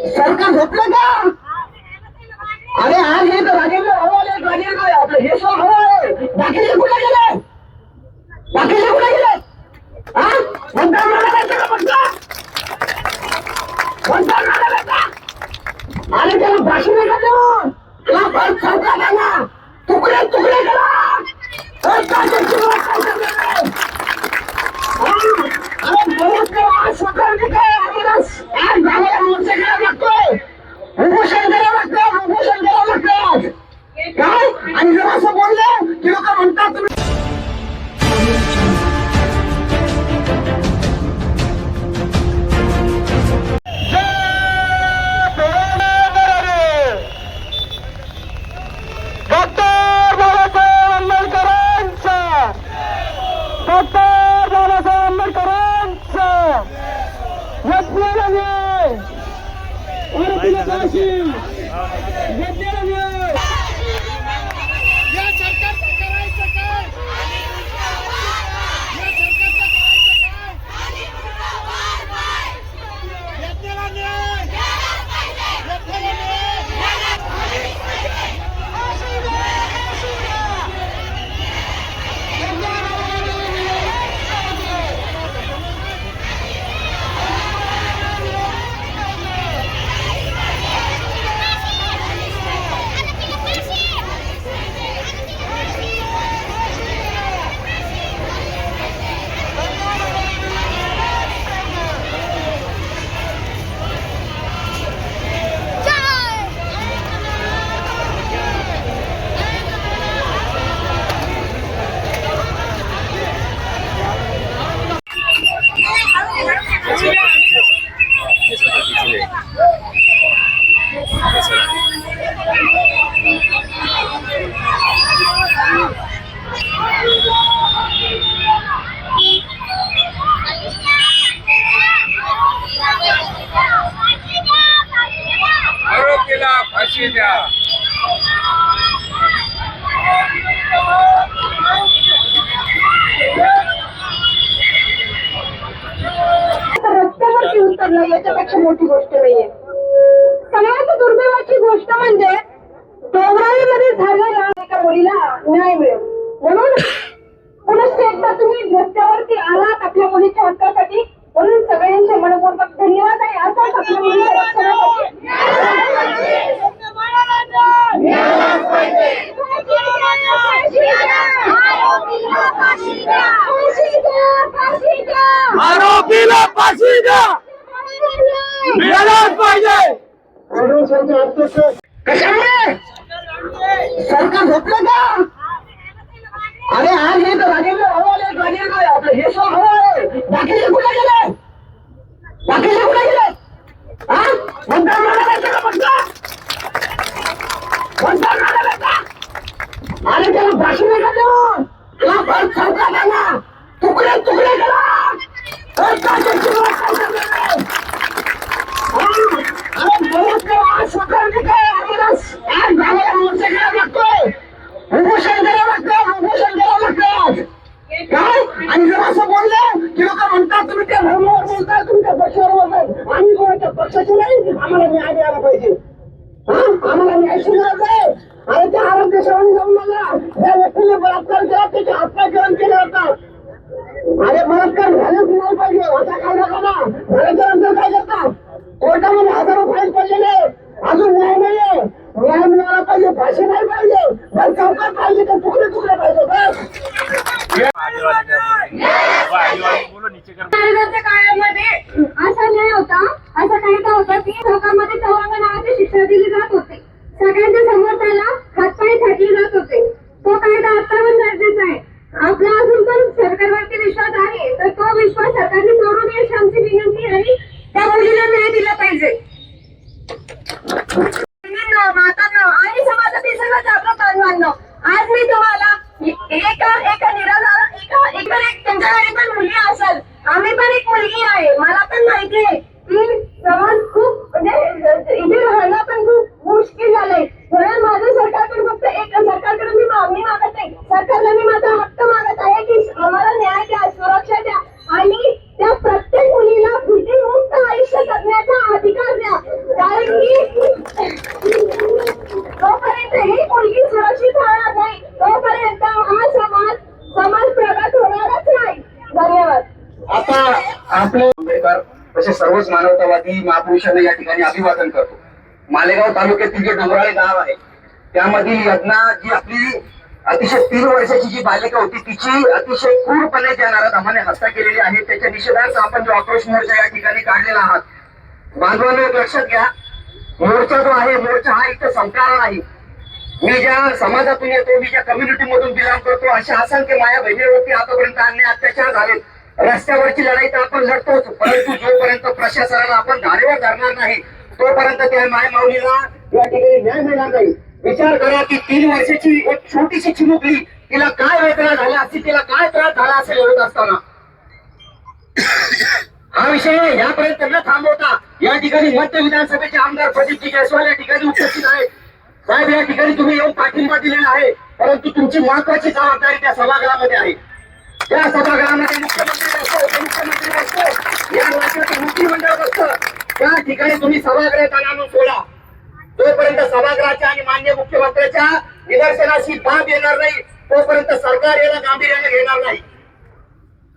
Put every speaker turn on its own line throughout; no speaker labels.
सरकार झोपलं का? अरे आज हे तर राजेंद्र हवाले राजेंद्र आपलं हे सो हवा आहे. बाकीचे कुठे गेले? बाकीचे कुठे गेले? हा मतदान मागायचं का? मतदान मागायचं का? आणि त्याला भाषण का देऊन त्याला परत सरकार द्या. तुकडे तुकडे करा. सरकारने काय आम्हाला आज गावाला मोर्चा करावा लागतोय. उपोषण करावं लागतं. उपोषण करावं लागतं काय? आणि जर असं बोललं की लोक म्हणतात तुम्ही
फाशी द्या.
रस्त्यावरती उतरलं याच्यापेक्षा मोठी गोष्ट नाहीये. सगळ्यात दुर्दैवाची गोष्ट म्हणजे डोंगराळीमध्ये झालेल्या एका मुलीला न्याय मिळेल म्हणून पुनश्च एकदा तुम्ही रस्त्यावरती आलात आपल्या मुलीच्या हक्कासाठी. म्हणून सगळ्यांचे मनपूर्वक धन्यवाद आहे. असंच आपल्या मुलीच्या रक्षणासाठी
आरोपीला फाशी द्या. मिळालाच पाहिजे. कशामुळे? सरकार झोपलं का? अरे आज हे तर राजेंद्र हवाले राजेंद्र आपलं हे सो हवा आहे. बाकीचे कुठे गेले? बाकीचे कुठे गेले? हा मतदान मागायचं का? मतदान मागायचं का? आणि त्याला भाषण का देऊन त्याला परत सरकार द्या. तुकडे तुकडे करा. सरकारने काय आम्हाला आज गावाला मोर्चा करावा लागतोय. उपोषण करावं लागतं. उपोषण करावं लागतं काय? आणि जर असं बोललं की लोक म्हणतात तुम्ही त्या धर्मावर बोलताय, तुमच्या पक्षावर बोलताय. आम्ही कोणाच्या पक्षाचे नाही. आम्हाला न्याय द्यायला पाहिजे. आम्हाला न्याय गरज आहे. आणि त्या आरोग्य सेवानी जाऊन मला ज्या व्यक्तीने बलात्कार केला त्याचे हत्याकरण केलं होतं. अरे बलात्कार झालंच नाही पाहिजे असा कायदा करा. झाल्याच्या नंतर काय करता? कोर्टामध्ये हजारो फाईल पडलेले अजून न्याय नाहीये. न्याय मिळाला पाहिजे. फाशी नाही पाहिजे. बरं चौकात पाहिजे तर तुकडे तुकडे पाहिजे.
काळामध्ये असा न्याय होता. असा कायदा होता की लोकांमध्ये चौरंग नावाची शिक्षा दिली जात होती. सगळ्यांच्या समोर त्याला हातपाय छाटले जात होते. तो कायदा आता पण गरजेचा आहे. आपला अजून पण सरकारवरती विश्वास आहे तर तो विश्वास सरकारने तोडू नये अशी आमची विनंती आहे. त्या मुलीला न्याय दिला पाहिजे. मातांनो आणि समाजातील सर्व जागृत बांधवांनो, आज मी तुम्हाला एका निराधार त्यांच्या घरी पण मुलगी असेल. आम्ही पण एक मुलगी आहे. मला पण माहिती आहे की समाज खूप म्हणजे इथे राहणं पण खूप मुश्किल झालंय. म्हणून माझं सरकारकडे फक्त एक सरकारकडे मी मागणी मागत नाही. सरकारला मी माझा हक्क मागत आहे की आम्हाला न्याय द्या, सुरक्षा द्या आणि त्या प्रत्येक मुलीला भीतीमुक्त आयुष्य जगण्याचा अधिकार द्या.
तसे सर्वच मानवतावादी महापुरुषांना या ठिकाणी अभिवादन करतो. मालेगाव तालुक्यातील जे डोंगराळे गाव आहे त्यामधील यज्ञा जी आपली अतिशय 3 वर्षाची जी बालिका होती तिची अतिशय क्रूरपणे ज्या नराधमाने हत्या केलेली आहे त्याच्या निषेधार्थ आपण जो आक्रोश मोर्चा या ठिकाणी काढलेला आहात. बांधवांनो एक लक्षात घ्या, मोर्चा जो आहे मोर्चा हा इथं संपणार नाही. मी ज्या समाजातून येतो, मी ज्या कम्युनिटी मधून बिलॉंग करतो, अशा असंख्य माया बहिणीवरती आतापर्यंत अन्याय अत्याचार झाले. रस्त्यावरची लढाई तर आपण लढतोच, परंतु जोपर्यंत प्रशासनाला आपण धारेवर धरणार नाही तोपर्यंत त्या माय माऊलीला या ठिकाणी न्याय मिळणार नाही. विचार करा की 3 वर्षाची एक छोटीशी चिमुकली, तिला काय वेदना झाल्या असतील, तिला काय त्रास झाला असेल होत असताना. हा विषय यापर्यंत न थांबवता या ठिकाणी मध्य विधानसभेचे आमदार प्रदीपजी जयस्वाल या ठिकाणी उपस्थित आहेत. साहेब या ठिकाणी तुम्ही येऊन पाठिंबा दिलेला आहे, परंतु तुमची महत्वाची जबाबदारी त्या सभागृहामध्ये आहे. त्या सभागृहामध्ये मुख्यमंत्री बसतो, उपमुख्यमंत्री बसतो, या राज्याचं मंत्रिमंडळ बसतं. त्या ठिकाणी तुम्ही सभागृहात आणून सोडा. जोपर्यंत सभागृहाच्या आणि माननीय मुख्यमंत्र्याच्या निदर्शनाशी बाब येणार नाही तोपर्यंत सरकार याला गांभीर्याने घेणार नाही.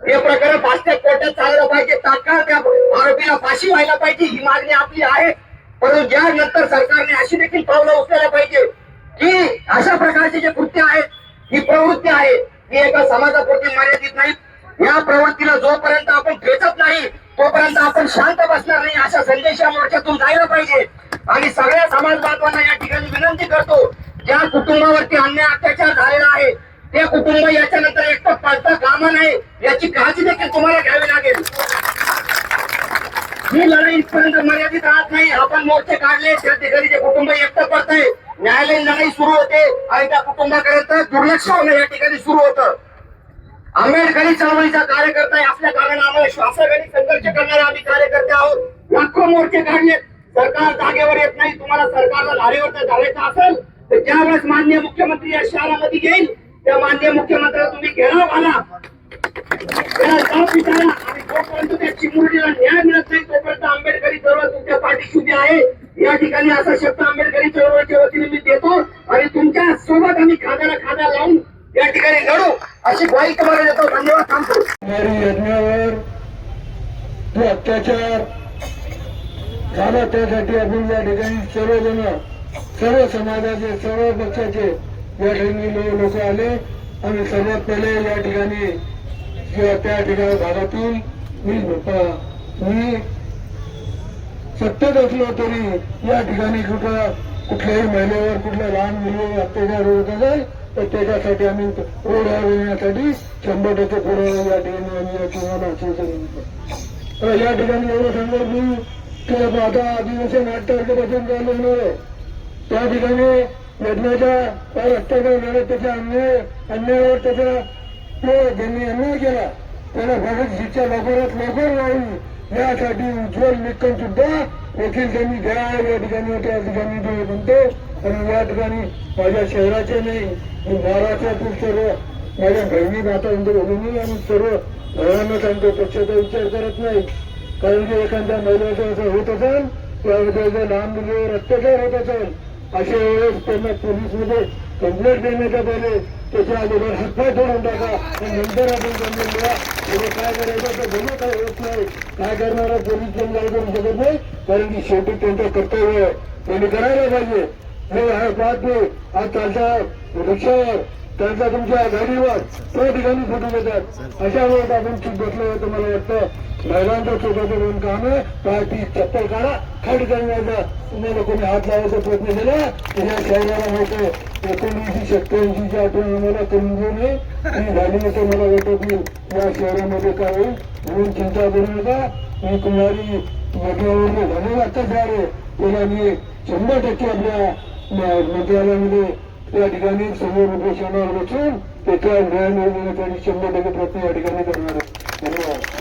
हे प्रकरण फास्टॅग कोर्टात चाललं पाहिजे, तात्काळ त्या आरोपीला फाशी व्हायला पाहिजे, ही मागणी आपली आहे. परंतु यानंतर सरकारने अशी देखील पावलं उचलायला पाहिजे की अशा प्रकारचे जे कृत्य आहेत, ही प्रवृत्ती आहे, ही एका समाजापुरती मर्यादित नाही. या प्रवृत्तीला जोपर्यंत आपण ठेचत नाही तोपर्यंत आपण शांत बसणार नाही. अशा संदेश या मोर्चातून जायला पाहिजे. आणि सगळ्या समाज बांधवांना या ठिकाणी विनंती करतो, ज्या कुटुंबावरती अन्याय अत्याचार झालेला आहे ते कुटुंब याच्यानंतर एकटं पडता कामा नये याची काळजी देखील तुम्हाला घ्यावी लागेल. ही लढाई इथपर्यंत मर्यादित राहत नाही. आपण मोर्चे काढले, त्या ठिकाणी जे कुटुंब एकटं पडतंय, न्यायालयीन लढाई सुरू होते आणि त्या कुटुंबाकडे दुर्लक्ष होणं या ठिकाणी सुरू होतं. आंबेडकरी चळवळीचा कार्यकर्ता आहे असल्या कारणाने आम्हाला श्वासाघाती संघर्ष करणारे आम्ही कार्यकर्ते आहोत. लाखो मोर्चे काढले, सरकार जागेवर येत नाही. तुम्हाला सरकारला धारेवर जर धरायचं असेल तर ज्यावेळेस माननीय मुख्यमंत्री या शहरामध्ये येईल त्या माननीय मुख्यमंत्र्याला तुम्ही घेराव घाला, त्याला जाब विचारा. आणि जोपर्यंत त्या चिमुरडीला न्याय मिळत नाही तोपर्यंत आंबेडकरी चळवळ तुमच्या पाठीशी उभी आहे. या ठिकाणी असा शब्द आंबेडकरी चळवळीच्या वतीने मी देतो आणि तुमच्या सोबत आम्ही खाद्याला खाद्या लावून या ठिकाणी लढू अशी ग्वाही तुम्हाला देतो. धन्यवाद. थांबतो.
यज्ञावर जो अत्याचार झाला त्यासाठी आपण या ठिकाणी सर्वजण, सर्व समाजाचे, सर्व पक्षाचे या ठिकाणी लोक आले. आणि सर्वात पहिले या ठिकाणी त्या ठिकाणी भागातून मी सत्तेत असलो तरी या ठिकाणी कुठल्याही महिलेवर, कुठल्या लहान मुलीवर अत्याचार होत असेल तर त्याच्यासाठी आम्ही रोडवर येण्यासाठी 100% पुढे या ठिकाणी आम्ही तुम्हाला आश्वासन या ठिकाणी एवढं सांगतो मी की आता अधिवेशन 8 तारखेपासून चालू होणार आहे. त्या ठिकाणी यज्ञाच्या अत्याचार झाला, त्याच्या अन्यायावर त्याचा ज्यांनी अन्याय केला त्याला फक्त शिक्षा लवकरात लवकर व्हावी यासाठी उज्ज्वल निकम सुद्धा वकील त्यांनी घ्या या ठिकाणी त्या ठिकाणी म्हणतो. आणि या ठिकाणी माझ्या शहराचे नाही, मी महाराष्ट्रातील सर्व माझ्या बहिणी मातांचे भगिनी आणि सर्व घरांना सांगतो, पक्षाचा विचार करत नाही. कारण की एखाद्या महिलेचं असं होत असेल त्याबद्दल जर लहान मुलीवर अत्याचार होत असेल अशा वेळेस त्यांना पोलीसमध्ये कंप्लेंट देण्याच्या पहिले त्याच्या अगोदर हातपाय तोडून टाका आणि नंतर आपण कंप्लेंट द्या. काय करायचं तर गुन्हा काय होत नाही. काय करणारा पोलीस पण काय करू शकत नाही, कारण की शेवटी त्यांचं कर्तव्य आहे, त्यांनी करायला पाहिजे. हे पाहत नाही आज चालता रिक्षावर, त्यांचा तुमच्या गाडीवर त्या ठिकाणी फोटो घेतात. अशा वेळेस आपण चूक बसलो तर मला वाटतं महिलांचं छोटं दोन काम आहे, ती चप्पल काढा, खाली जाण्याचा तुम्हाला कोणी हात लावायचा प्रयत्न केला तर या शहराला होतं 1987ची आठवण आम्हाला करून घेऊ नये. ही झाली तर मला वाटत नाही या शहरामध्ये काय होईल म्हणून चिंता करू नका. मी कुमारी यज्ञावर झालेला अत्याचार आहे त्याला मी 100% आपल्या मंत्रालयामध्ये त्या ठिकाणी समोर उपोषणावर बसून त्याच्या न्याय मिळवण्यासाठी 100% प्रयत्न या ठिकाणी करणार आहे. धन्यवाद.